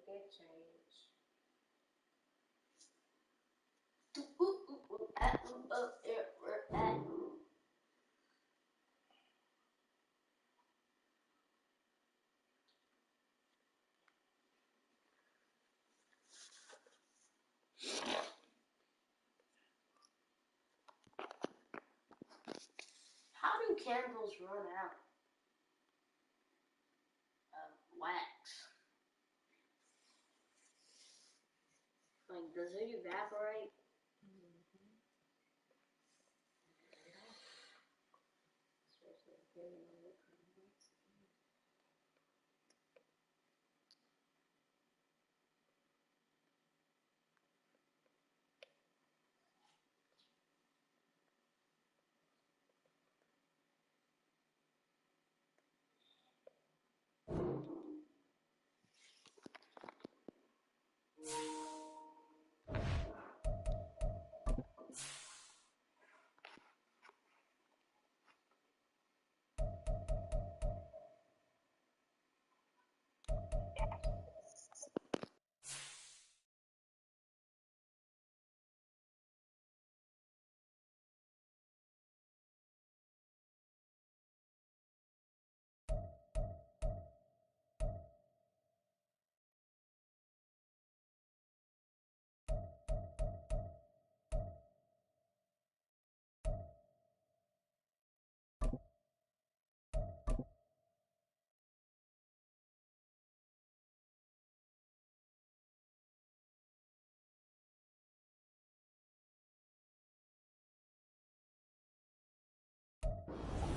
get change. How do candles run out of wax? Like, does it evaporate?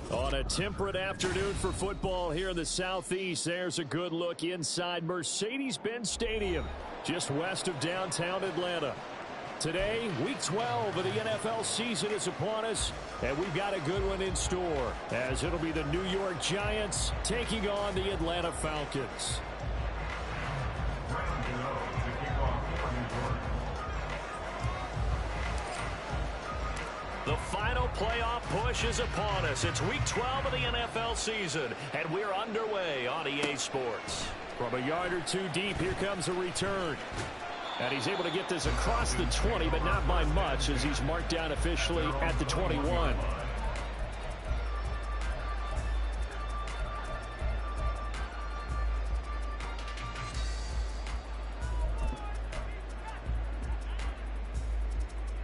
On a temperate afternoon for football here in the Southeast, there's a good look inside Mercedes-Benz Stadium, just west of downtown Atlanta. Today, Week 12 of the NFL season is upon us, and we've got a good one in store, as it'll be the New York Giants taking on the Atlanta Falcons. The final playoff push is upon us. It's Week 12 of the NFL season, and we're underway on EA Sports. From a yard or two deep, here comes a return. And he's able to get this across the 20, but not by much, as he's marked down officially at the 21.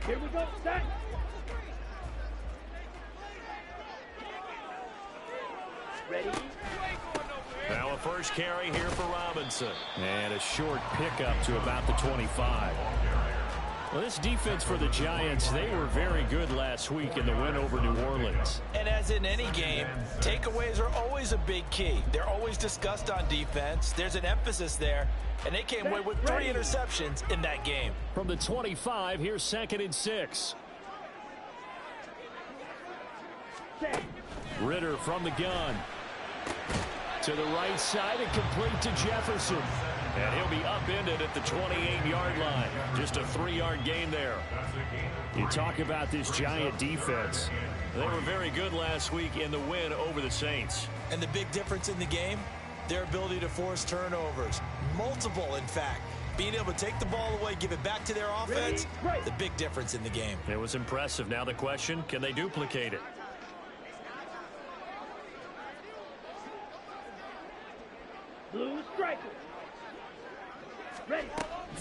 Here we go, set. Ready? Now a first carry here for Robinson. And a short pickup to about the 25. Well, this defense for the Giants, they were very good last week in the win over New Orleans. And as in any game, takeaways are always a big key. They're always discussed on defense. There's an emphasis there. And they came away with 3 interceptions in that game. From the 25, here's 2nd and 6. Ritter from the gun. To the right side and complete to Jefferson. And he'll be upended at the 28-yard line. Just a 3-yard gain there. You talk about this Giant defense. They were very good last week in the win over the Saints. And the big difference in the game, their ability to force turnovers. Multiple, in fact. Being able to take the ball away, give it back to their offense, the big difference in the game. It was impressive. Now the question, can they duplicate it? Blue striker. Ready.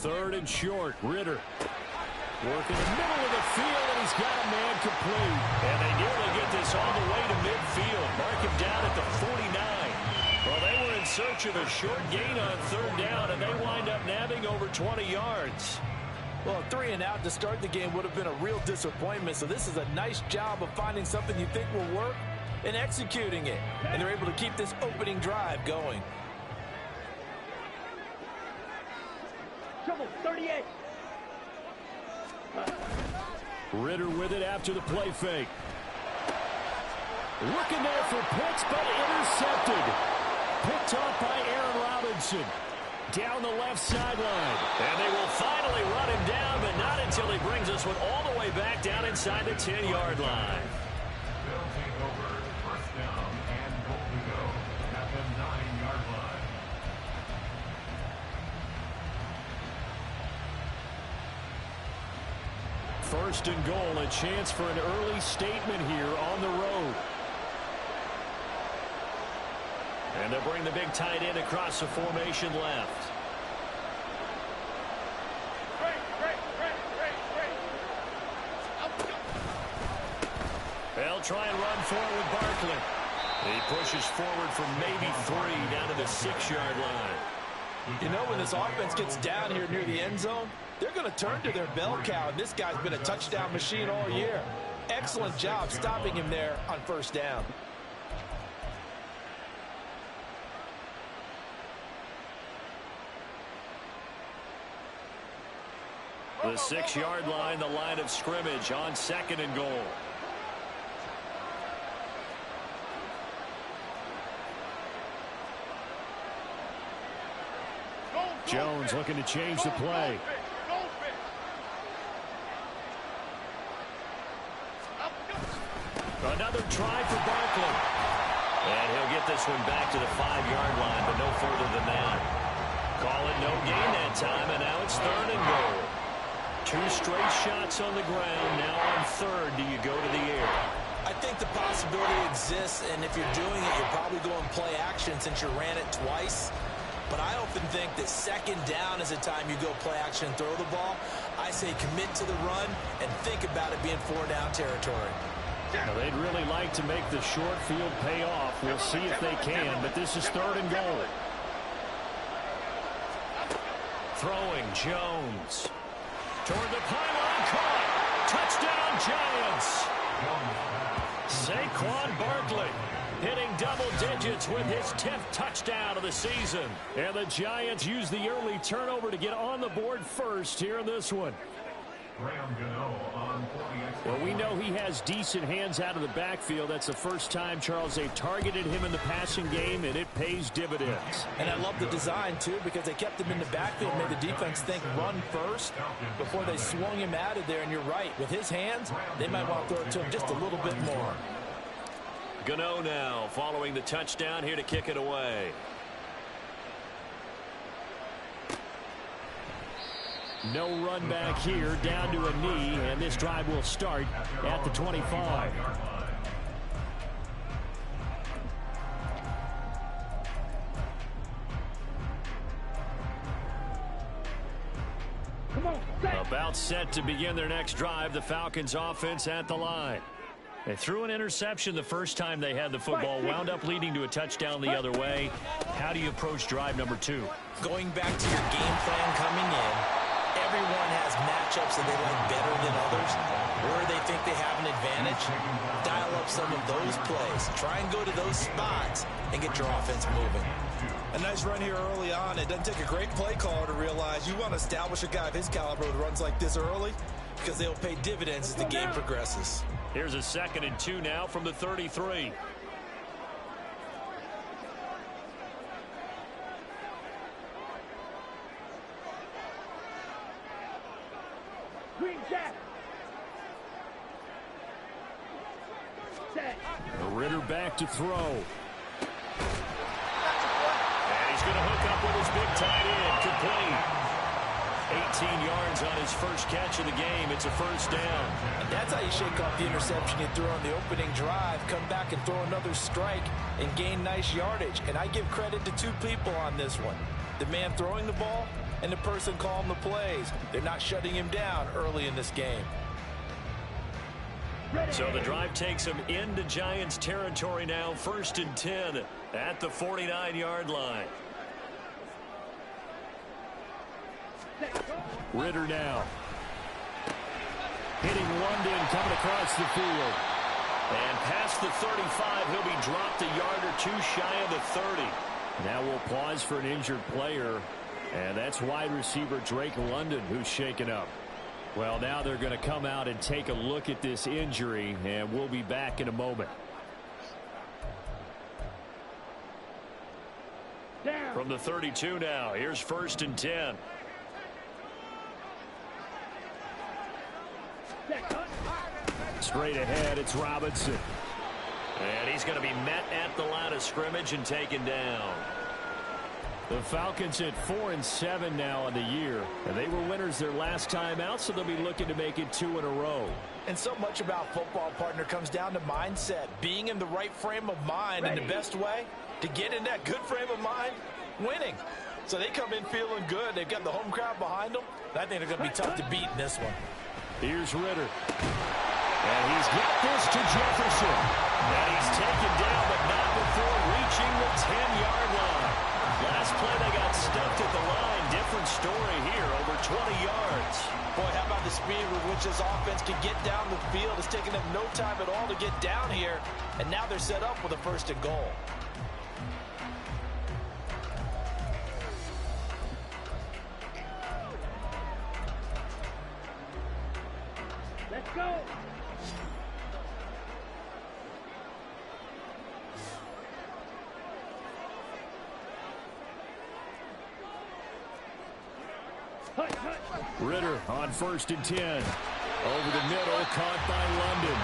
3rd and short. Ritter. Working the middle of the field, and he's got a man complete. And they nearly get this all the way to midfield. Mark him down at the 49. Well, they were in search of a short gain on 3rd down, and they wind up nabbing over 20 yards. Well, a 3 and out to start the game would have been a real disappointment. So this is a nice job of finding something you think will work and executing it. And they're able to keep this opening drive going. Trouble 38. Ritter with it after the play fake. Looking there for Pitts, but intercepted. Picked off by Aaron Robinson. Down the left sideline. And they will finally run him down, but not until he brings us one all the way back down inside the 10-yard line. They'll take over 1st down and goal to go at the 9-yard line. first and goal. A chance for an early statement here on the road. And they'll bring the big tight end across the formation left. They'll try and run forward with Barkley. He pushes forward for maybe 3 down to the 6-yard line. You know, when this offense gets down here near the end zone, they're going to turn to their bell cow. And this guy's been a touchdown machine all year. Excellent job stopping him there on first down. The 6-yard line, the line of scrimmage on 2nd and goal. Jones looking to change the play. Another try for Barkley. And he'll get this one back to the 5-yard line, but no further than that. Call it no gain that time, and now it's 3rd and goal. 2 straight shots on the ground. Now on 3rd, do you go to the air? I think the possibility exists, and if you're doing it, you're probably going play action since you ran it twice. But I often think that 2nd down is the time you go play action and throw the ball. I say commit to the run and think about it being 4-down territory. Now, they'd really like to make the short field pay off. We'll see if they can, but this is 3rd and goal. Throwing Jones. Toward the pylon, caught. Touchdown, Giants. Saquon Barkley hitting double digits with his 10th touchdown of the season. And the Giants use the early turnover to get on the board first here in this one. Well, we know he has decent hands out of the backfield. That's the first time, Charles, they've targeted him in the passing game, and it pays dividends. And I love the design, too, because they kept him in the backfield, made the defense think run first before they swung him out of there. And you're right, with his hands, they might want to throw it to him just a little bit more. Gano now following the touchdown here to kick it away. No run back here, down to a knee, and this drive will start at the 25. Come on, set. About set to begin their next drive, the Falcons offense at the line. They threw an interception the first time they had the football, wound up leading to a touchdown the other way. How do you approach drive number 2? Going back to your game plan coming in, everyone has matchups that they like better than others. Where they think they have an advantage, dial up some of those plays. Try and go to those spots and get your offense moving. A nice run here early on. It doesn't take a great play caller to realize you want to establish a guy of his caliber with runs like this early because they'll pay dividends as the game progresses. Here's a 2nd and 2 now from the 33. Green Jack. Set. Ritter back to throw. And he's going to hook up with his big tight end. Complete. 18 yards on his first catch of the game. It's a first down. And that's how you shake off the interception you threw on the opening drive. Come back and throw another strike and gain nice yardage. And I give credit to 2 people on this one. The man throwing the ball and the person calling the plays. They're not shutting him down early in this game. So the drive takes him into Giants territory now. 1st and 10 at the 49-yard line. Ritter now. Hitting London coming across the field. And past the 35, he'll be dropped a yard or 2 shy of the 30. Now we'll pause for an injured player. And that's wide receiver Drake London who's shaken up. Well, now they're going to come out and take a look at this injury, and we'll be back in a moment. Down. From the 32 now, here's 1st and 10. Straight ahead, it's Robinson. And he's going to be met at the line of scrimmage and taken down. The Falcons at 4-7 now on the year. And they were winners their last time out, so they'll be looking to make it 2 in a row. And so much about football, partner, comes down to mindset. Being in the right frame of mind. And the best way to get in that good frame of mind, winning. So they come in feeling good. They've got the home crowd behind them. I think they're going to be tough to beat in this one. Here's Ritter. And he's got this to Jefferson. And he's taken down, but not before reaching the 10-yard line. Last play, they got stuffed at the line. Different story here, over 20 yards. Boy, how about the speed with which this offense can get down the field? It's taken them no time at all to get down here. And now they're set up with a 1st and goal. Let's go. Ritter on 1st and 10. Over the middle, caught by London.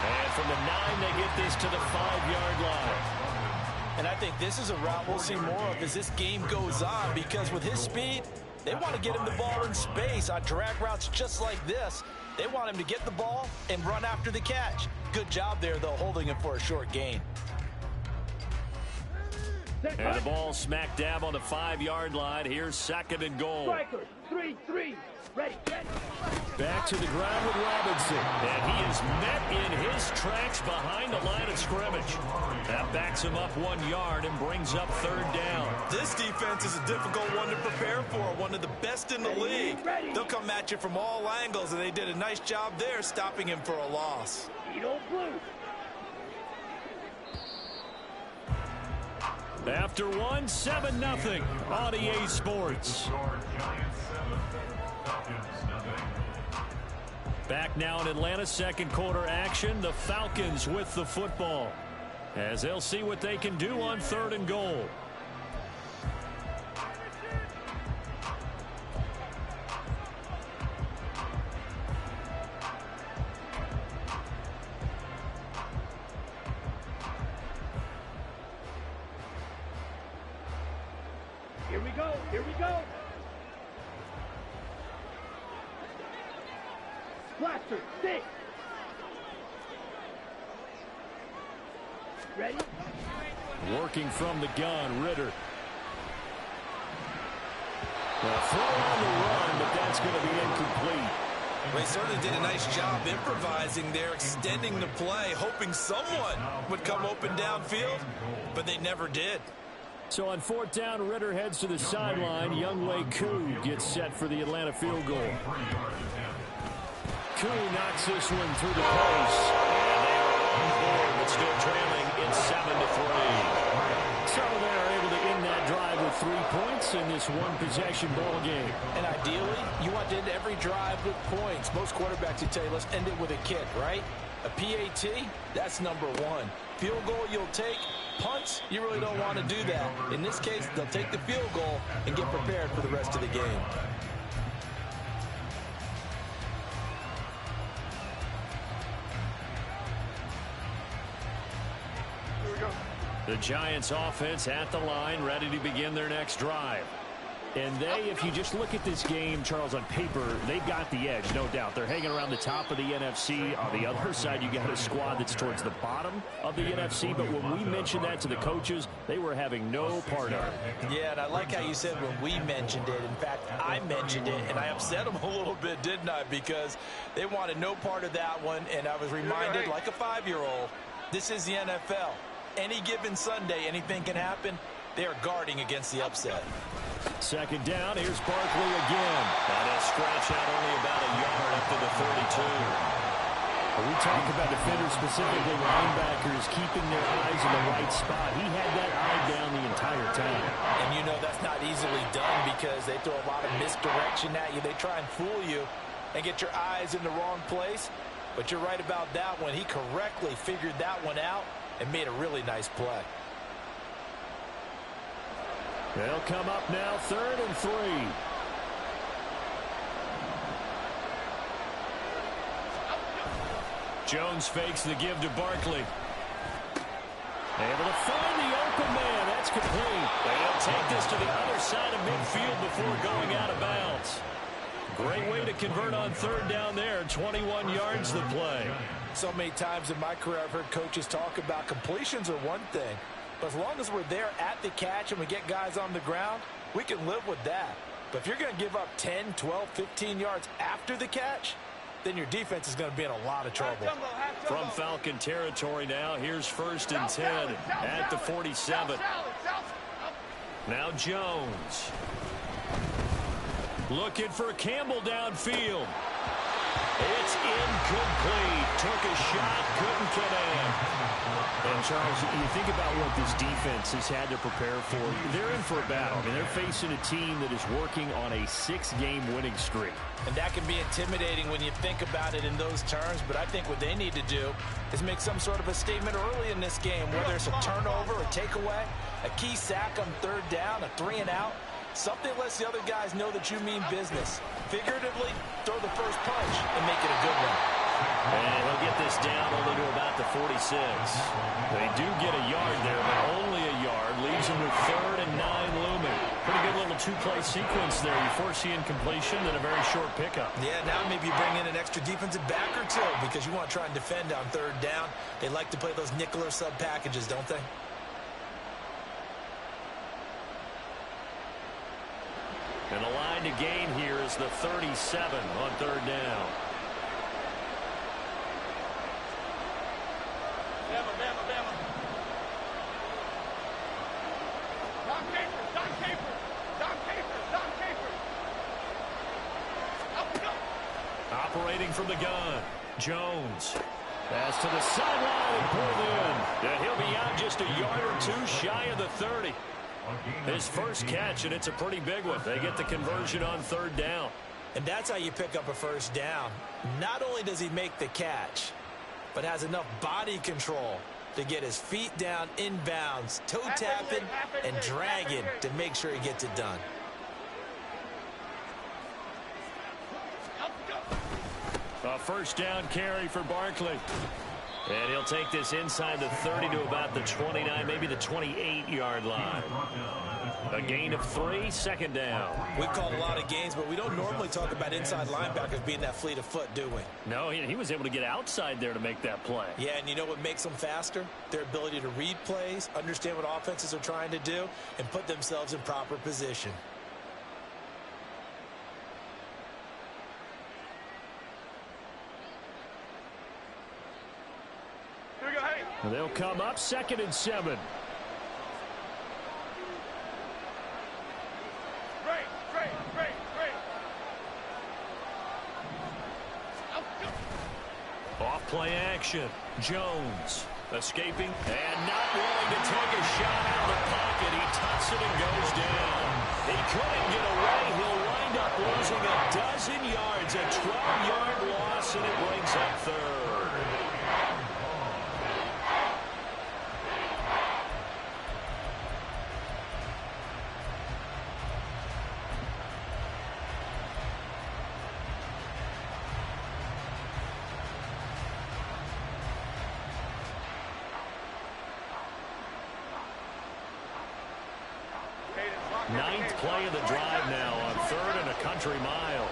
And from the 9, they get this to the 5-yard line. And I think this is a route we'll see more of as this game goes on, because with his speed, they want to get him the ball in space on drag routes just like this. They want him to get the ball and run after the catch. Good job there, though, holding him for a short gain. And the ball smack dab on the 5-yard line. Here's 2nd and goal. Strikers, 3-3. Ready. Back to the ground with Robinson. And he is met in his tracks behind the line of scrimmage. That backs him up 1 yard and brings up 3rd down. This defense is a difficult one to prepare for, one of the best in the league. They'll come at you from all angles, and they did a nice job there stopping him for a loss. Edo blue. After 1, 7-0 on EA Sports. Back now in Atlanta, 2nd quarter action. The Falcons with the football, as they'll see what they can do on 3rd and goal. Here we go. Here we go. Blaster, 6. Ready? Working from the gun, Ritter. Well, throw on the run, but that's going to be incomplete. Well, he certainly did a nice job improvising there, extending the play, hoping someone would come open downfield, but they never did. So on 4th down, Ritter heads to the sideline. Younghoe Koo gets set for the Atlanta field goal. Koo knocks this one through the post. And they are on board, but still trailing in 7-3. So they're able to end that drive with 3 points in this one-possession ball game. And ideally, you want to end every drive with points. Most quarterbacks would tell you, let's end it with a kick, right? A PAT, that's number 1. Field goal you'll take. Punts, you really don't want to do that. In this case, they'll take the field goal and get prepared for the rest of the game. The Giants offense at the line, ready to begin their next drive. And they, if you just look at this game, Charles, on paper, they've got the edge, no doubt. They're hanging around the top of the NFC. On the other side, you got a squad that's towards the bottom of the NFC. But when we mentioned that to the coaches, they were having no part of it. Yeah, and I like how you said when we mentioned it. In fact, I mentioned it, and I upset them a little bit, didn't I? Because they wanted no part of that one, and I was reminded, like a 5-year-old, this is the NFL. Any given Sunday, anything can happen. They are guarding against the upset. 2nd down, here's Barkley again. And a stretch out only about a yard up to the 32. When we talk about defenders, specifically linebackers, keeping their eyes in the right spot. He had that eye down the entire time. And you know that's not easily done because they throw a lot of misdirection at you. They try and fool you and get your eyes in the wrong place. But you're right about that one. He correctly figured that one out and made a really nice play. They'll come up now, 3rd and 3. Jones fakes the give to Barkley. Able to find the open man. That's complete. They'll take this to the other side of midfield before going out of bounds. Great way to convert on third down there. 21 yards the play. So many times in my career I've heard coaches talk about completions are one thing, but as long as we're there at the catch and we get guys on the ground, we can live with that. But if you're going to give up 10, 12, 15 yards after the catch, then your defense is going to be in a lot of trouble. From Falcon territory now, here's 1st and 10 at the 47. Now Jones. Looking for Campbell downfield. It's incomplete. Took a shot, couldn't connect. And, Charles, you think about what this defense has had to prepare for. They're in for a battle. I mean, they're facing a team that is working on a 6-game winning streak. And that can be intimidating when you think about it in those terms, but I think what they need to do is make some sort of a statement early in this game, whether it's a turnover or takeaway, a key sack on third down, a 3-and-out. Something lets the other guys know that you mean business. Figuratively, throw the first punch and make it a good one. And he'll get this down only to about the 46. They do get a yard there, but only a yard. Leaves them with 3rd and 9 looming. Pretty good little two-play sequence there. You force the incompletion, then a very short pickup. Yeah, now maybe you bring in an extra defensive back or two because you want to try and defend on third down. They like to play those nickel or sub packages, don't they? And the line to gain here is the 37 on third down. Operating from the gun, Jones. Pass to the sideline and pulled in. Yeah, he'll be out just a yard or two shy of the 30. His first catch, and it's a pretty big one. They get the conversion on third down. And that's how you pick up a first down. Not only does he make the catch, but has enough body control to get his feet down inbounds, toe tapping and dragging to make sure he gets it done. A first down carry for Barkley. And he'll take this inside the 30 to about the 29, maybe the 28-yard line. A gain of 3, 2nd down. We've called a lot of gains, but we don't normally talk about inside linebackers being that fleet of foot, do we? No, he was able to get outside there to make that play. Yeah, and you know what makes them faster? Their ability to read plays, understand what offenses are trying to do, and put themselves in proper position. They'll come up 2nd and 7. Off play action. Jones escaping and not willing to take a shot out of the pocket. He tucks it and goes down. He couldn't get away. He'll wind up losing a dozen yards. A 12-yard loss, and it brings up 3rd. Ninth play of the drive now on 3rd and a country mile.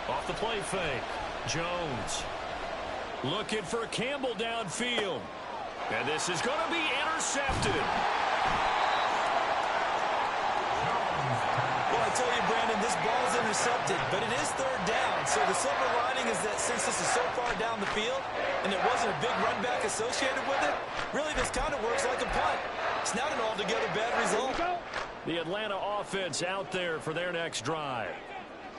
Off the play fake. Jones looking for Campbell downfield. And this is going to be intercepted. Well, I tell you, Brandon, this ball's intercepted, but it is 3rd down. So the silver lining is that since this is so far down the field and there wasn't a big run back associated with it, really this kind of works like a punt. It's not an altogether bad result. The Atlanta offense out there for their next drive.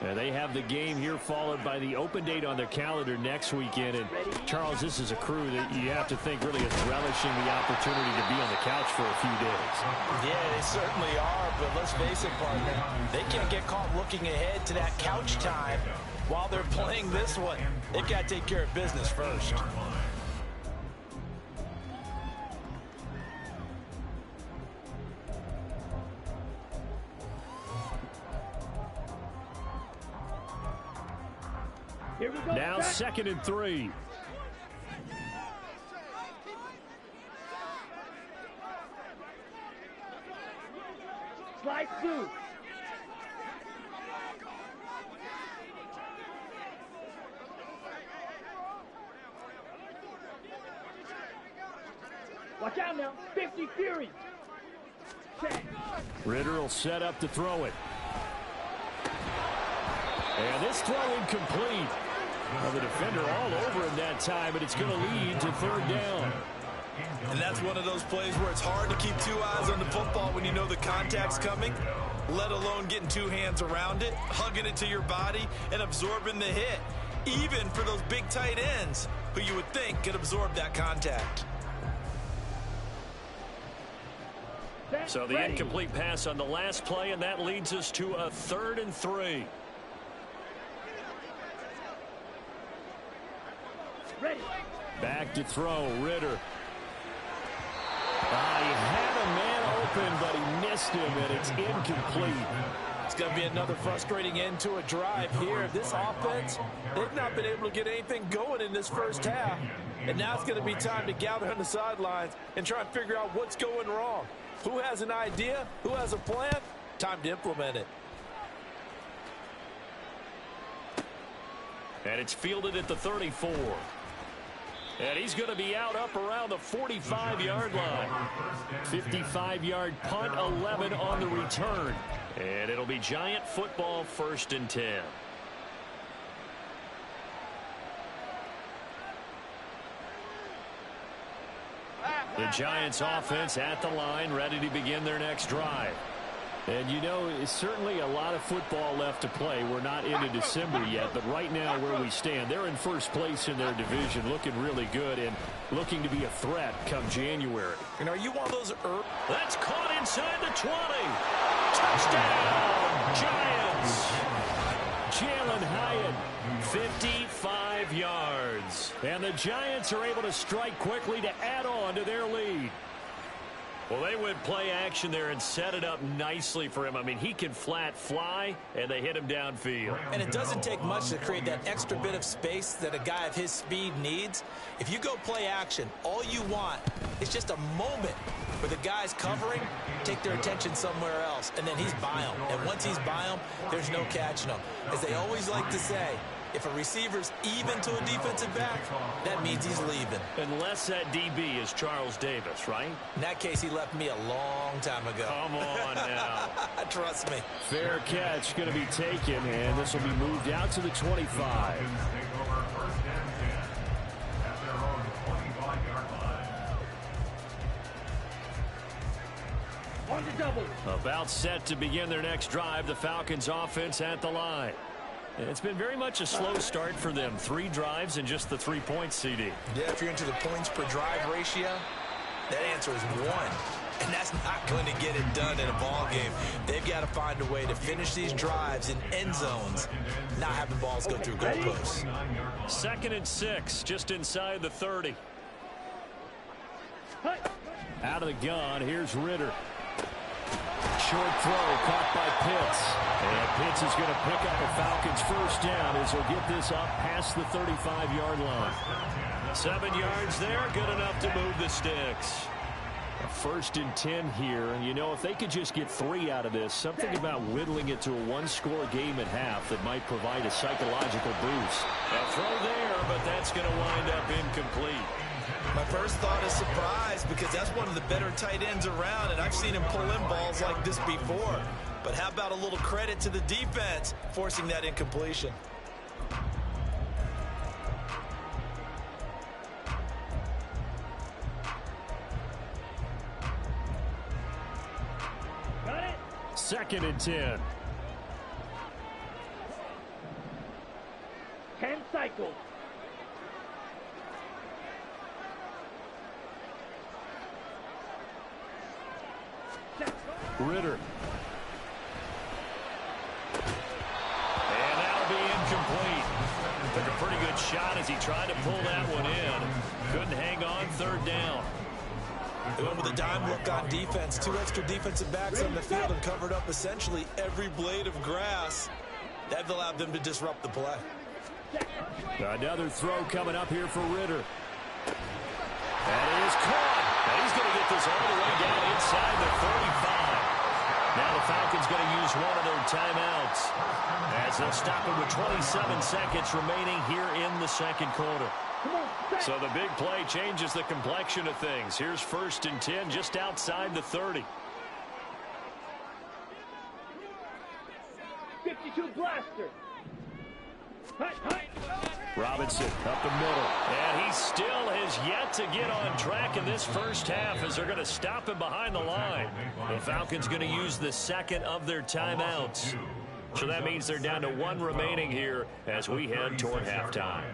And they have the game here followed by the open date on their calendar next weekend. And, Charles, this is a crew that you have to think really is relishing the opportunity to be on the couch for a few days. Yeah, they certainly are, but let's face it, partner, they can't get caught looking ahead to that couch time while they're playing this one. They've got to take care of business first. Now 2nd and 3. Slide through. Watch out now. 50 Fury. Check. Ritter will set up to throw it. And this throw incomplete. Well, the defender all over him that time, but it's going to lead to third down. And that's one of those plays where it's hard to keep two eyes on the football when you know the contact's coming, let alone getting two hands around it, hugging it to your body, and absorbing the hit, even for those big tight ends who you would think could absorb that contact. So the incomplete pass on the last play, and that leads us to a 3rd and 3. Ready. Back to throw, Ritter. He had a man open, but he missed him, and it's incomplete. It's going to be another frustrating end to a drive here. This offense, they've not been able to get anything going in this first half. And now it's going to be time to gather on the sidelines and try and figure out what's going wrong. Who has an idea? Who has a plan? Time to implement it. And it's fielded at the 34. And he's going to be out up around the 45-yard line. 55-yard punt, 11 on the return. And it'll be Giant football, 1st and 10. The Giants offense at the line, ready to begin their next drive. And you know, it's certainly a lot of football left to play. We're not into December yet, but right now where we stand, they're in first place in their division, looking really good and looking to be a threat come January. And are you one of those That's caught inside the 20. Touchdown, Giants. Jalen Hyatt, 55 yards. And the Giants are able to strike quickly to add on to their lead. Well, they went play action there and set it up nicely for him. I mean, he can flat fly, and they hit him downfield. And it doesn't take much to create that extra bit of space that a guy of his speed needs. If you go play action, all you want is just a moment where the guys covering take their attention somewhere else, and then he's by him. And once he's by him, there's no catching him. As they always like to say, if a receiver's even to a defensive back, that means he's leaving. Unless that DB is Charles Davis, right? In that case, he left me a long time ago. Come on now. Trust me. Fair catch going to be taken, and this will be moved out to the 25. On the double. About set to begin their next drive, the Falcons offense at the line. It's been very much a slow start for them. 3 drives and just the 3 points, CD. Yeah, if you're into the points per drive ratio, that answer is 1. And that's not going to get it done in a ball game. They've got to find a way to finish these drives in end zones, not having balls go through goalposts. 2nd and 6, just inside the 30. Out of the gun, here's Ritter. Short throw caught by Pitts. And Pitts is going to pick up a Falcons first down as he'll get this up past the 35-yard line. 7 yards there, good enough to move the sticks. A 1st and 10 here. And, you know, if they could just get 3 out of this, something about whittling it to a 1-score game at half that might provide a psychological boost. A throw there, but that's going to wind up incomplete. My first thought is surprise because that's one of the better tight ends around, and I've seen him pull in balls like this before. But how about a little credit to the defense forcing that incompletion? Got it. 2nd and 10. 10 cycles. Ritter. And that'll be incomplete. Took a pretty good shot as he tried to pull that one in. Couldn't hang on, 3rd down. They went with a dime look on defense. 2 extra defensive backs on the field and covered up essentially every blade of grass. That allowed them to disrupt the play. Another throw coming up here for Ritter. And it is caught. And he's going to get this all the way down inside the 35. Now the Falcons going to use one of their timeouts as they'll stop it with 27 seconds remaining here in the second quarter. So the big play changes the complexion of things. Here's 1st and 10 just outside the 30. 52 blaster. Robinson up the middle. And he still has yet to get on track in this first half as they're going to stop him behind the line. The Falcons going to use the second of their timeouts. So that means they're down to 1 remaining here as we head toward halftime.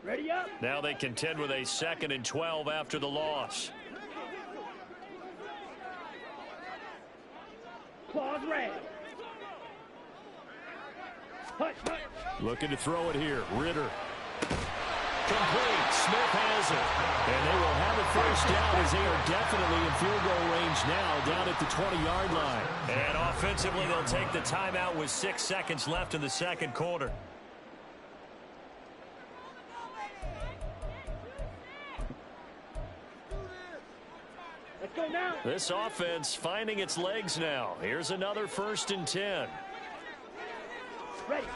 Ready up. Now they contend with a 2nd and 12 after the loss. Claws red. Looking to throw it here. Ritter. Complete. Smith has it. And they will have it first down as they are definitely in field goal range now down at the 20-yard line. And offensively, they'll take the timeout with 6 seconds left in the second quarter. Let's go now. This offense finding its legs now. Here's another 1st and 10. Ready.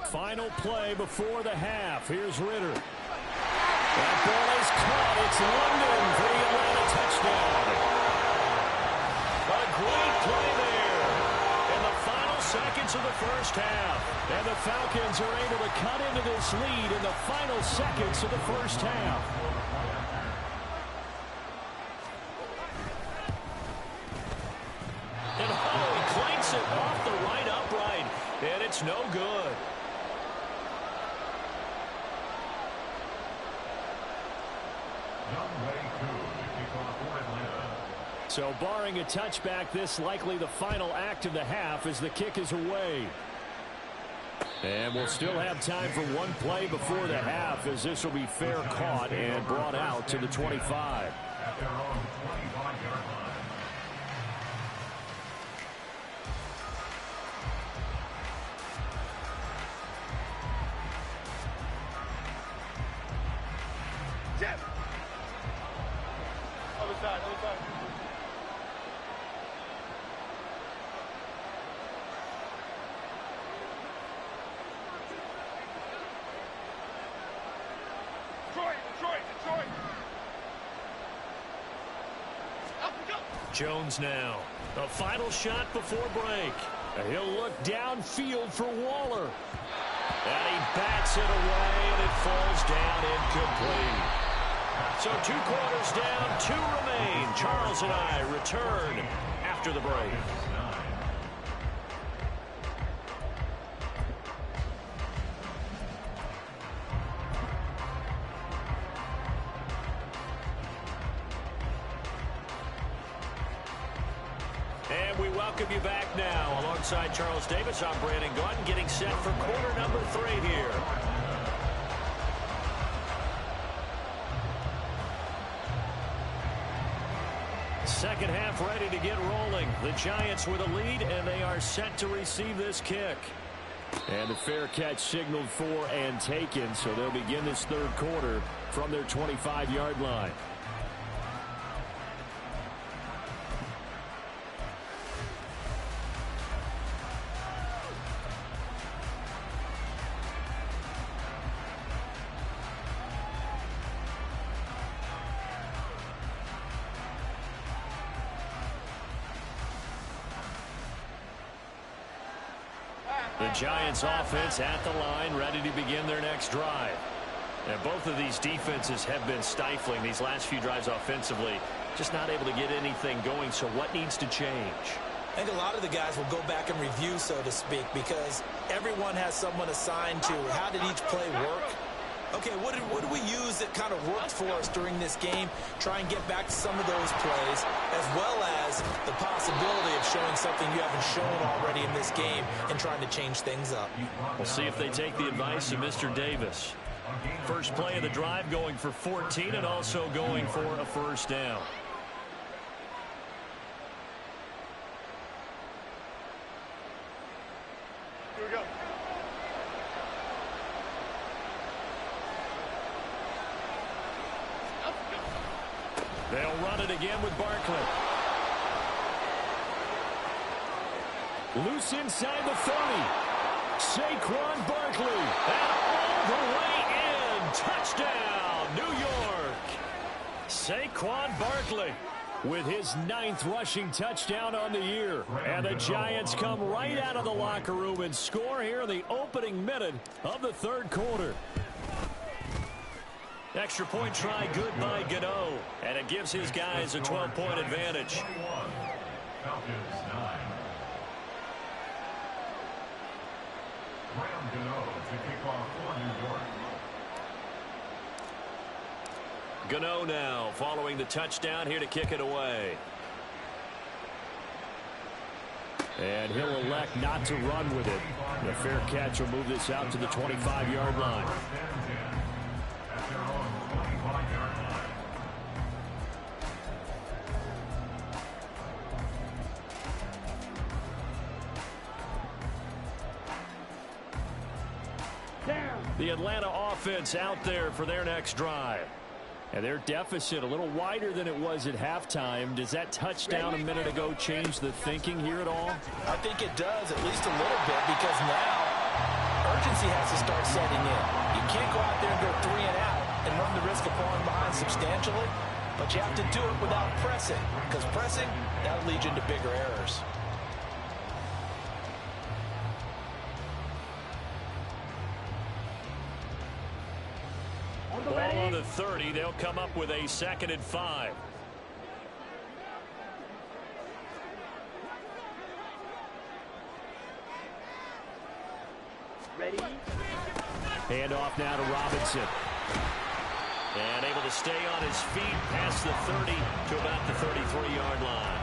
Final play before the half. Here's Ritter. That ball is caught. It's London for the Atlanta touchdown. A great play there in the final seconds of the first half. And the Falcons are able to cut into this lead in the final seconds of the first half. And he clanks it off the right upright. And it's no good. So barring a touchback, this likely the final act of the half as the kick is away. And we'll still have time for one play before the half as this will be fair caught and brought out to the 25. At their own 25-yard line. Other side. Detroit. Jones now. A final shot before break. He'll look downfield for Waller. And he bats it away, and it falls down incomplete. So 2 quarters down, 2 remain. Charles and I return after the break. And we welcome you back now. Alongside Charles Davis, I'm Brandon Gaudin, getting set for quarter number 3 here. Second half ready to get rolling. The Giants with a lead, and they are set to receive this kick. And the fair catch signaled for and taken, so they'll begin this third quarter from their 25-yard line. The Giants offense at the line, ready to begin their next drive. And both of these defenses have been stifling these last few drives offensively. Just not able to get anything going, so what needs to change? I think a lot of the guys will go back and review, so to speak, because everyone has someone assigned to how did each play work. Okay, what did we use that kind of worked for us during this game? Try and get back to some of those plays, as well as the possibility of showing something you haven't shown already in this game and trying to change things up. We'll see if they take the advice of Mr. Davis. First play of the drive going for 14 and also going for a first down. Here we go. They'll run it again with Barkley. Loose inside the 30. Saquon Barkley. And all the way in. Touchdown, New York. Saquon Barkley with his 9th rushing touchdown on the year. And the Giants come right out of the locker room and score here in the opening minute of the third quarter. Extra point try good by Gano. And it gives his guys a 12-point advantage. Falcons 9. Graham Gano to kick off for New York. Gano now following the touchdown here to kick it away. And he'll elect not to run with it. The fair catch will move this out to the 25-yard line. At their own 25-yard line. The Atlanta offense out there for their next drive. And their deficit a little wider than it was at halftime. Does that touchdown a minute ago change the thinking here at all? I think it does, at least a little bit, because now urgency has to start setting in. You can't go out there and go 3 and out and run the risk of falling behind substantially, but you have to do it without pressing, because pressing, that'll lead you into bigger errors. Ball on the 30. They'll come up with a 2nd and 5. Ready? Hand off now to Robinson. And able to stay on his feet past the 30 to about the 33-yard line.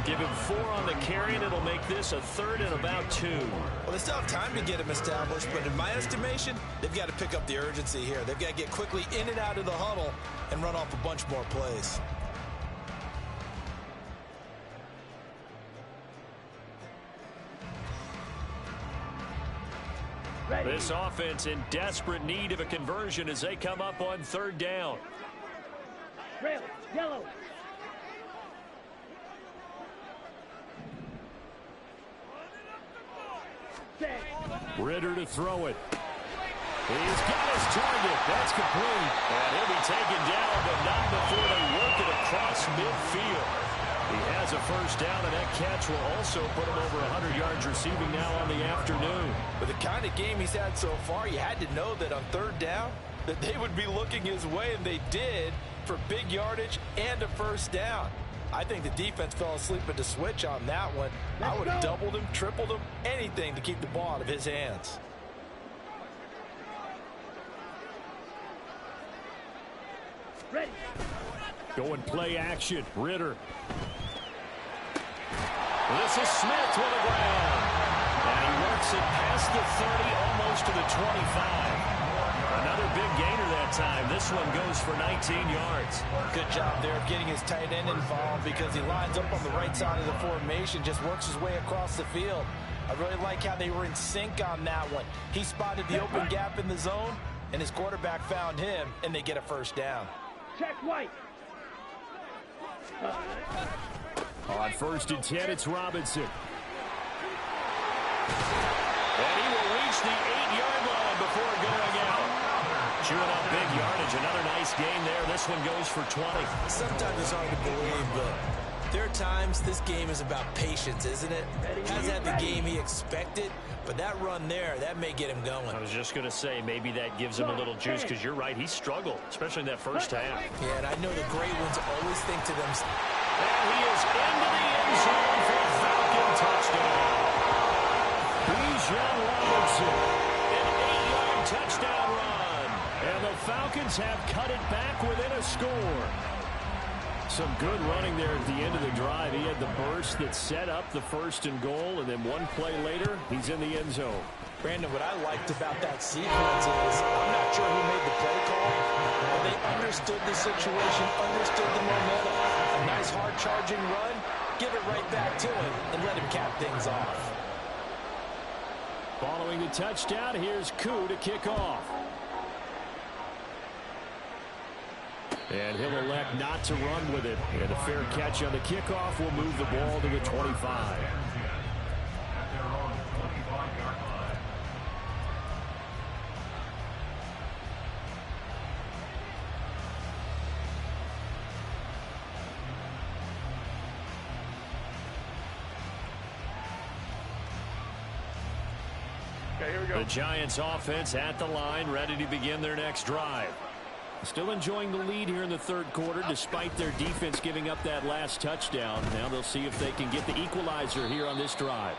Give him 4 on the carry, and it'll make this a 3rd and about 2. Well, they still have time to get him established, but in my estimation, they've got to pick up the urgency here. They've got to get quickly in and out of the huddle and run off a bunch more plays. Ready? This offense in desperate need of a conversion as they come up on 3rd down. Trail. Yellow. Set. Ritter to throw it. He's got his target. That's complete. And he'll be taken down, but not before they work it across midfield. He has a first down, and that catch will also put him over 100 yards receiving now on the afternoon. With the kind of game he's had so far, you had to know that on 3rd down that they would be looking his way, and they did, for big yardage and a first down. I think the defense fell asleep at the switch on that one. I would have doubled him, tripled him, anything to keep the ball out of his hands. Ready. Going play action. Ritter. This is Smith with the ground. And he works it past the 30, almost to the 25. Another big gainer that time. This one goes for 19 yards. Good job there of getting his tight end involved because he lines up on the right side of the formation, just works his way across the field. I really like how they were in sync on that one. He spotted the open gap in the zone, and his quarterback found him, and they get a first down. Check white. On 1st and 10, it's Robinson. And he will reach the 8-yard line before going out. Chewing up big yardage. Another nice gain there. This one goes for 20. Sometimes it's hard to believe, but there are times this game is about patience, isn't it? Hasn't had the game he expected, but that run there, that may get him going. I was just going to say, maybe that gives him a little juice, because you're right, he struggled, especially in that first half. Yeah, and I know the great ones always think to themselves. And he is into the end zone for a Falcon touchdown. Bijan Robinson, an 8-yard touchdown run. And the Falcons have cut it back within a score. Some good running there at the end of the drive. He had the burst that set up the 1st and goal, and then one play later, he's in the end zone. Brandon, what I liked about that sequence is I'm not sure who made understood the situation, understood the momentum. A nice hard-charging run. Give it right back to him and let him cap things off. Following the touchdown, here's Koo to kick off. And he'll elect not to run with it. And a fair catch on the kickoff will move the ball to the 25. The Giants offense at the line, ready to begin their next drive. Still enjoying the lead here in the third quarter, despite their defense giving up that last touchdown. Now they'll see if they can get the equalizer here on this drive.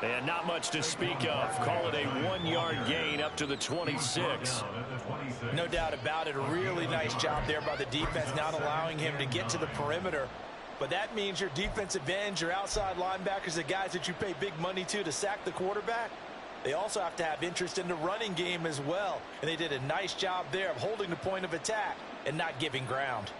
And not much to speak of. Call it a 1-yard gain up to the 26. No doubt about it. A really nice job there by the defense, not allowing him to get to the perimeter. But that means your defensive ends, your outside linebackers, the guys that you pay big money to sack the quarterback, they also have to have interest in the running game as well. And they did a nice job there of holding the point of attack and not giving ground.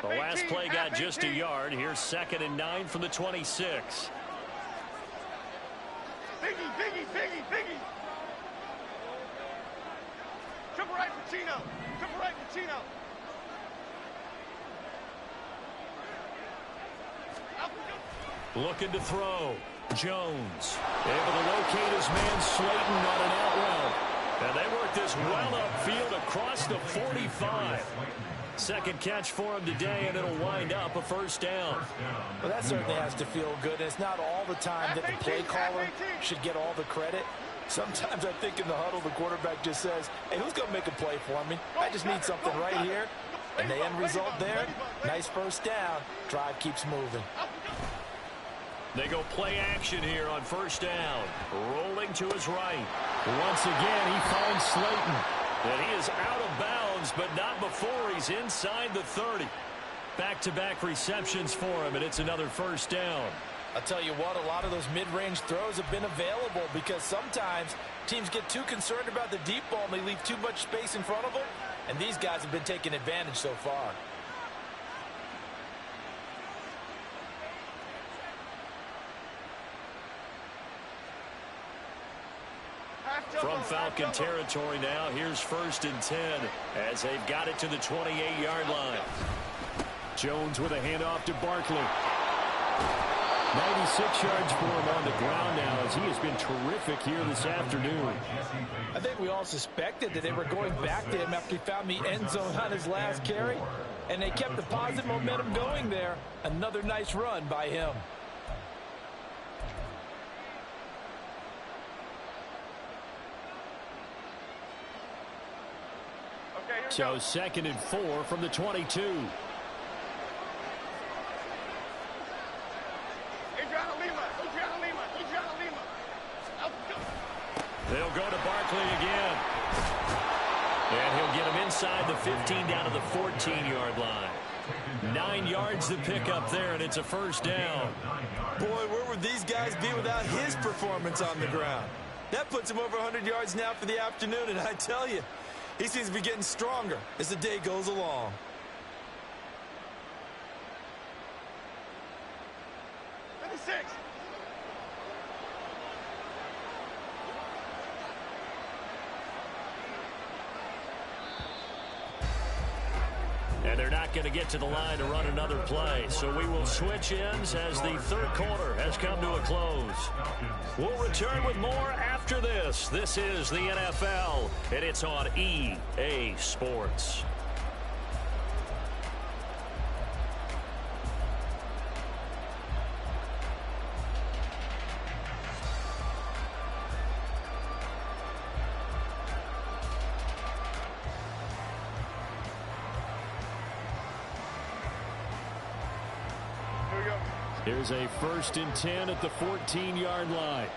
The last play got just a yard. Here's 2nd and 9 from the 26. Biggie. Triple right for Chino. Looking to throw. Jones able to locate his man Slayton on an out route. And they work this well upfield across the 45. Second catch for him today, and it'll wind up a first down. Well, that certainly has to feel good. It's not all the time that the play caller should get all the credit. Sometimes I think in the huddle, the quarterback just says, hey, who's going to make a play for me? I just need something right here. And the end result there, nice first down. Drive keeps moving. They go play action here on first down. Rolling to his right. Once again, he finds Slayton. And he is out of bounds, but not before he's inside the 30. Back-to-back receptions for him, and it's another first down. I'll tell you what, a lot of those mid-range throws have been available because sometimes teams get too concerned about the deep ball and they leave too much space in front of them, and these guys have been taking advantage so far. From Falcon territory now, here's 1st and 10 as they've got it to the 28-yard line. Jones with a handoff to Barkley. 96 yards for him on the ground now as he has been terrific here this afternoon. I think we all suspected that they were going back to him after he found the end zone on his last carry, and they kept the positive momentum going there. Another nice run by him. So 2nd and 4 from the 22. They'll go to Barkley again. And he'll get him inside the 15 down to the 14-yard line. 9 yards to pick up there, and it's a first down. Boy, where would these guys be without his performance on the ground? That puts him over 100 yards now for the afternoon, and I tell you, he seems to be getting stronger as the day goes along. And they're not going to get to the line to run another play. So we will switch ends as the third quarter has come to a close. We'll return with more after this. This is the NFL, and it's on EA Sports. Here's a 1st and 10 at the 14-yard line.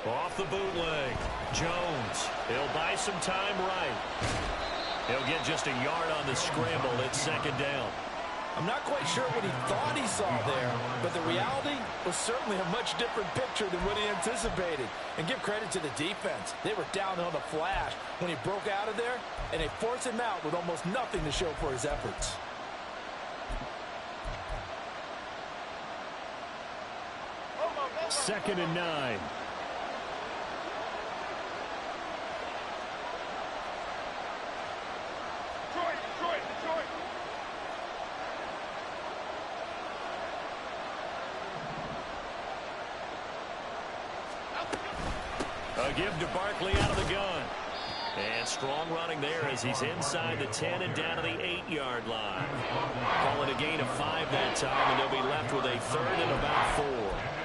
Off the bootleg. Jones. He'll buy some time right. He'll get just a yard on the scramble. It's second down. I'm not quite sure what he thought he saw there, but the reality was certainly a much different picture than what he anticipated. And give credit to the defense. They were down on the flash when he broke out of there, and they forced him out with almost nothing to show for his efforts. Second and 9. A give to Barkley out of the gun. And strong running there as he's inside the 10 and down to the 8-yard line. Calling a gain of 5 that time, and they'll be left with a third and about 4.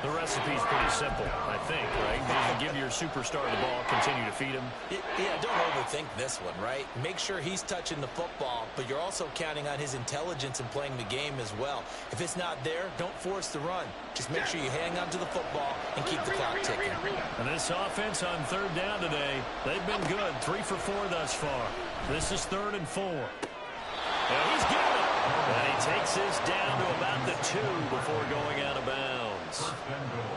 The recipe's pretty simple, I think, right? You give your superstar the ball, continue to feed him. Yeah, don't overthink this one, right? Make sure he's touching the football, but you're also counting on his intelligence in playing the game as well. If it's not there, don't force the run. Just make sure you hang on to the football and keep the clock ticking. And this offense on third down today, they've been good. 3 for 4 thus far. This is 3rd and 4. And he's got it. And he takes this down to about the 2 before going out of bounds.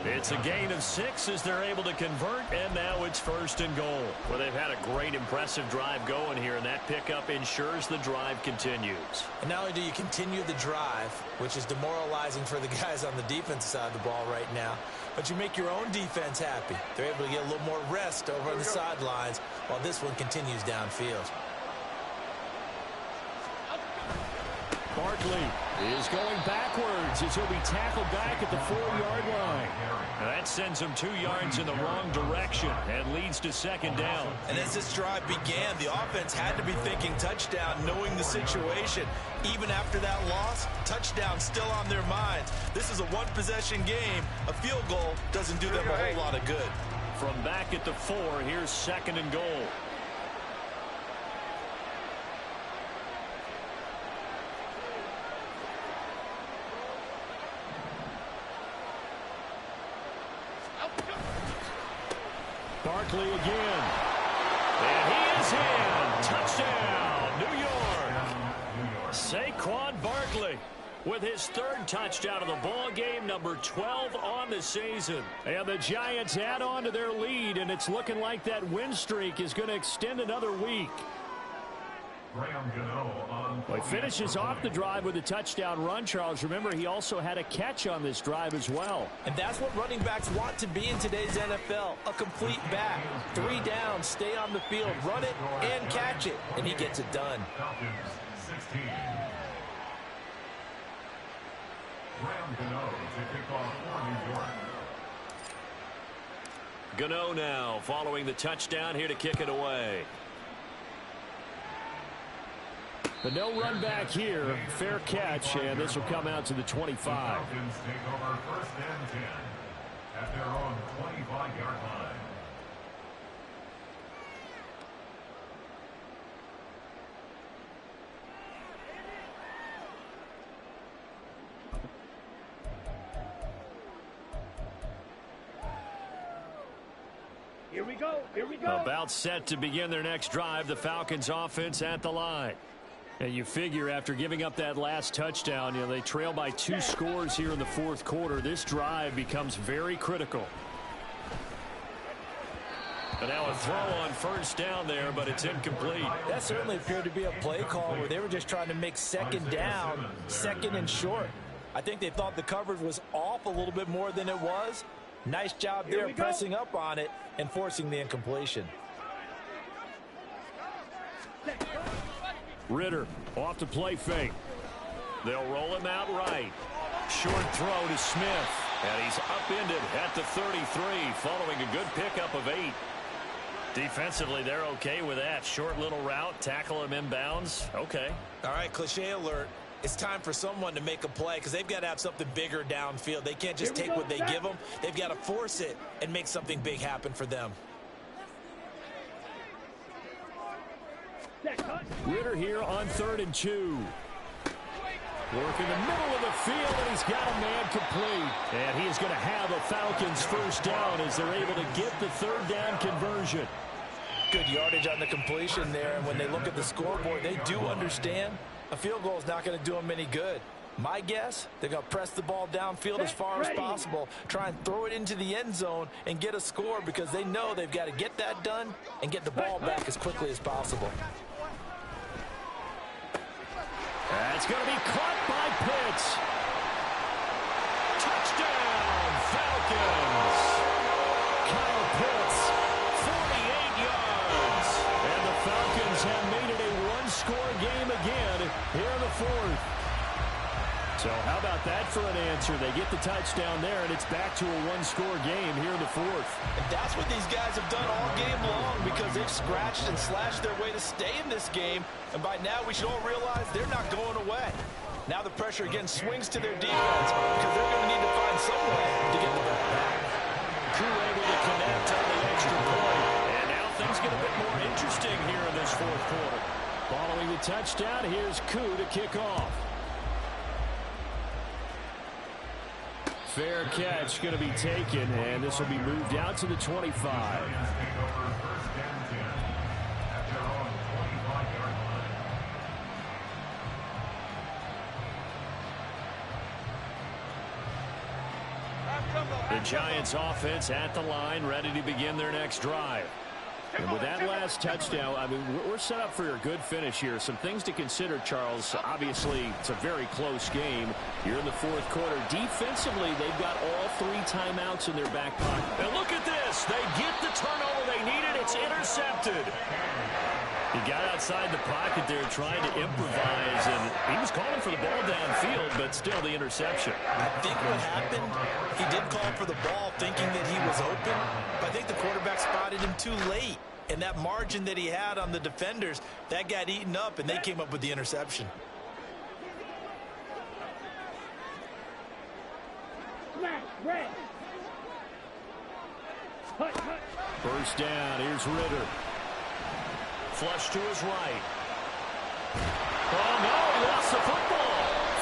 It's a gain of 6 as they're able to convert, and now it's 1st and goal. Well, they've had a great, impressive drive going here, and that pickup ensures the drive continues. And not only do you continue the drive, which is demoralizing for the guys on the defensive side of the ball right now, but you make your own defense happy. They're able to get a little more rest over on the sidelines while this one continues downfield. Barkley is going backwards as he'll be tackled back at the 4-yard line. And that sends him 2 yards in the wrong direction and leads to second down. And as this drive began, the offense had to be thinking touchdown, knowing the situation. Even after that loss, touchdown still on their minds. This is a one-possession game. A field goal doesn't do them a whole lot of good. From back at the 4, here's 2nd and goal. Barkley again. And he is in. Touchdown, New York. Saquon Barkley with his 3rd touchdown of the ball game, number 12 on the season. And the Giants add on to their lead, and it's looking like that win streak is going to extend another week. Well, he finishes off the drive with a touchdown run, Charles. Remember, he also had a catch on this drive as well. And that's what running backs want to be in today's NFL, a complete back. 3 down, stay on the field, run it, and catch it. And he gets it done. Gano now following the touchdown here to kick it away. But no run back here. Fair catch, and this will come out to the 25. Falcons take over 1st and 10 at their own 25-yard line. Here we go. Here we go. About set to begin their next drive. The Falcons offense at the line. And you figure after giving up that last touchdown, they trail by 2 scores here in the 4th quarter. This drive becomes very critical. And now a throw on 1st down there, but it's incomplete. That certainly appeared to be a play call where they were just trying to make 2nd down, 2nd and short. I think they thought the coverage was off a little bit more than it was. Nice job there pressing up on it and forcing the incompletion. Ritter off to play fake. They'll roll him out right. Short throw to Smith. And he's upended at the 33 following a good pickup of 8. Defensively, they're okay with that. Short little route, tackle him inbounds. Okay. All right, cliche alert. It's time for someone to make a play because they've got to have something bigger downfield. They can't just take what they give them. They've got to force it and make something big happen for them. Ritter here on 3rd and 2. Work in the middle of the field, and he's got a man complete. And he is going to have a Falcon Falcons first down as they're able to get the third down conversion. Good yardage on the completion there, and when they look at the scoreboard, they do understand a field goal is not going to do them any good. My guess, they're going to press the ball downfield as far as possible, try and throw it into the end zone and get a score because they know they've got to get that done and get the ball back as quickly as possible. That's going to be caught by Pitts. Touchdown, Falcons. Kyle Pitts, 48 yards. And the Falcons have made it a one-score game again here in the fourth. So how about that for an answer? They get the touchdown there, and it's back to a one-score game here in the fourth. And that's what these guys have done all game long because they've scratched and slashed their way to stay in this game. And by now, we should all realize they're not going away. Now the pressure again swings to their defense because they're going to need to find some way to get the ball back. Crew able to connect on the extra point. And now things get a bit more interesting here in this fourth quarter. Following the touchdown, here's Koo to kick off. Fair catch going to be taken, and this will be moved out to the 25. The Giants offense at the line, ready to begin their next drive. And with that last touchdown, I mean, we're set up for a good finish here. Some things to consider, Charles. Obviously, it's a very close game. You're in the fourth quarter. Defensively, they've got all 3 timeouts in their back pocket. And look at this. They get the turnover they needed. It's intercepted. He got outside the pocket there trying to improvise, and he was calling for the ball downfield, but still the interception. I think what happened, he did call for the ball thinking that he was open, but I think the quarterback spotted him too late. And that margin that he had on the defenders, that got eaten up, and they came up with the interception. First down, here's Ritter. Flush to his right. Oh, no, he lost the football.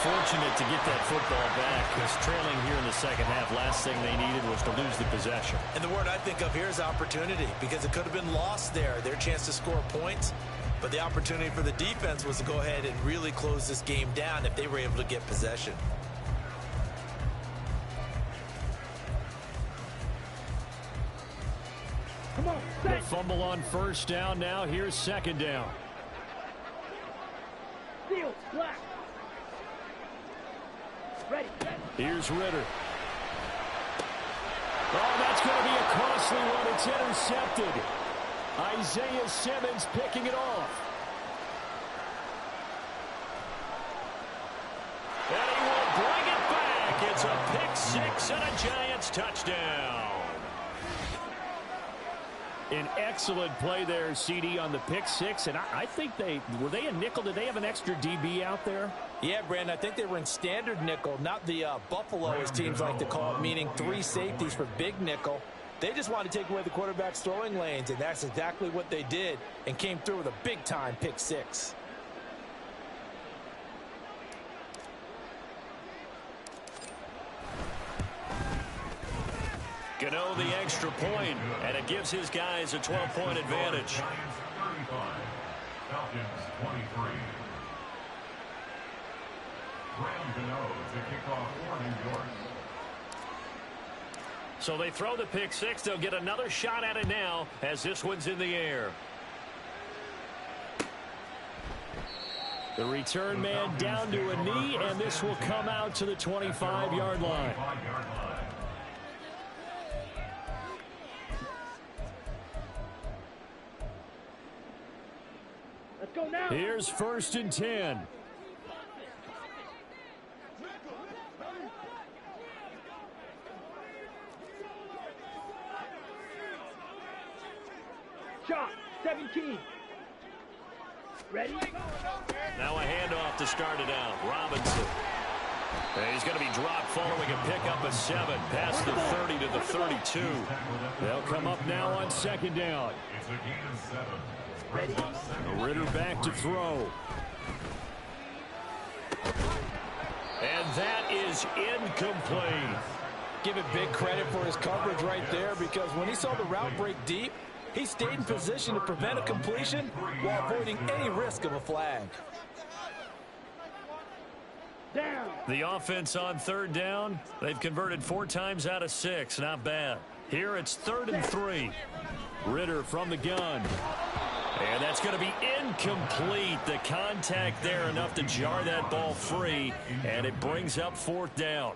Fortunate to get that football back because trailing here in the second half, last thing they needed was to lose the possession. And the word I think of here is opportunity because it could have been lost there, their chance to score points. But the opportunity for the defense was to go ahead and really close this game down if they were able to get possession. The fumble on first down now. Here's second down. Field, black. Ready. Here's Ritter. Oh, that's going to be a costly one. It's intercepted. Isaiah Simmons picking it off. And he will bring it back. It's a pick six and a Giants touchdown. An excellent play there, CD, on the pick six. And I think were they a nickel? Did they have an extra DB out there? Yeah, Brandon, I think they were in standard nickel, not the Buffalo, as teams like to call it, meaning 3 safeties for big nickel. They just wanted to take away the quarterback's throwing lanes, and that's exactly what they did and came through with a big-time pick six. Gano the extra point, and it gives his guys a 12-point advantage. Giants 35, Falcons 23. Graham Gano to kick off for New York. So they throw the pick six. They'll get another shot at it now as this one's in the air. The return man down to a knee, and this will come out to the 25-yard line. Let's go now. Here's first and 10. Shot, 17. Ready? Now a handoff to start it out. Robinson. And he's going to be dropped following a pickup of 7 past the 30 to the 32. They'll come up now on second down. It's a gain of 7. Ritter back to throw. And that is incomplete. give it big credit for his coverage right there, because when he saw the route break deep, he stayed in position to prevent a completion while avoiding any risk of a flag. Down. The offense on third down, they've converted 4 times out of 6. Not bad. Here it's 3rd and 3. Ritter from the gun. And that's going to be incomplete. The contact there enough to jar that ball free, and it brings up 4th down.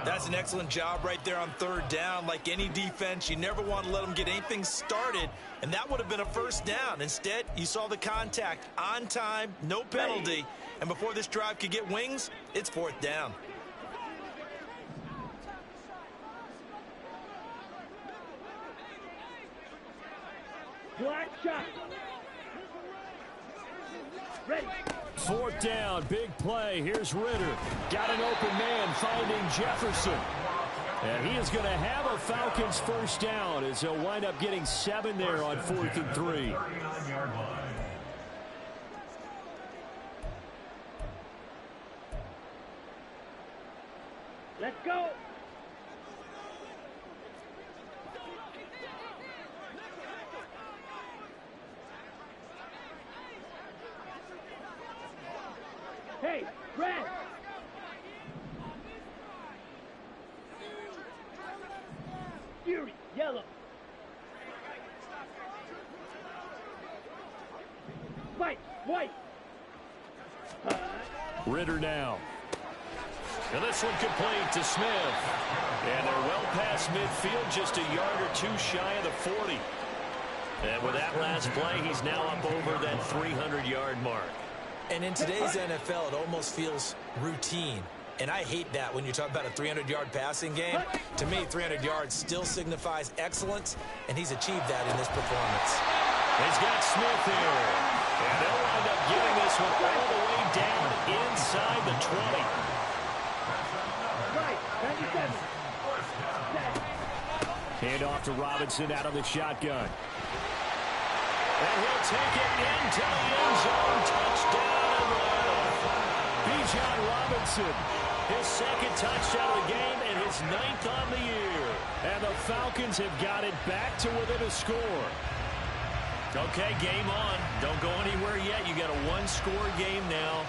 That's an excellent job right there on 3rd down. Like any defense, you never want to let them get anything started, and that would have been a 1st down. Instead, you saw the contact on time, no penalty, and before this drive could get wings, it's 4th down. Black shot. Ready. 4th down, big play. Here's Ritter. Got an open man finding Jefferson. And he is going to have a Falcons 1st down as he'll wind up getting 7 there on 4th and 3. Let's go. Hey, red. Fury, yellow. White, white. Ritter now. And this one complete to Smith. And they're well past midfield, just a yard or 2 shy of the 40. And with that last play, he's now up over that 300-yard mark. And in today's NFL, it almost feels routine. And I hate that when you talk about a 300-yard passing game. To me, 300 yards still signifies excellence, and he's achieved that in this performance. He's got Smith here. And they'll wind up getting this one all the way down inside the 20. Right, 97. Hand off to Robinson out of the shotgun. And he'll take it into the end zone. Touchdown, Atlanta. Bijan Robinson, his 2nd touchdown of the game and his 9th on the year. And the Falcons have got it back to within a score. Okay, game on. Don't go anywhere yet. You got a 1-score game now.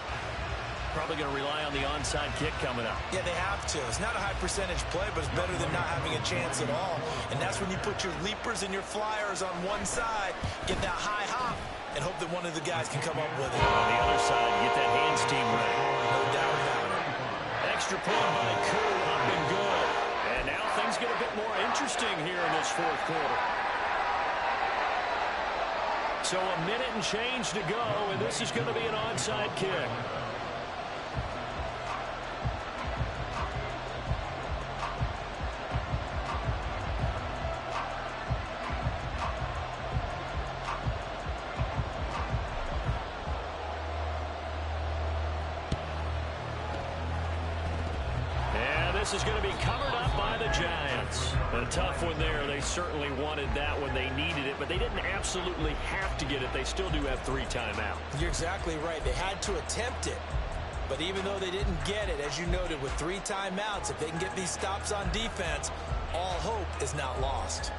Probably going to rely on the onside kick coming up. Yeah, they have to. It's not a high percentage play, but it's better than not having a chance at all. And that's when you put your leapers and your flyers on one side, get that high hop, and hope that one of the guys can come up with it. On the other side, get that hands team ready. No doubt about it. Extra point by Koo, up and good. And now things get a bit more interesting here in this 4th quarter. So a minute and change to go, and this is going to be an onside kick. This is going to be covered up by the Giants. A tough one there. They certainly wanted that when they needed it, but they didn't absolutely have to get it. They still do have 3 timeouts. You're exactly right. They had to attempt it. But even though they didn't get it, as you noted, with 3 timeouts, if they can get these stops on defense, all hope is not lost.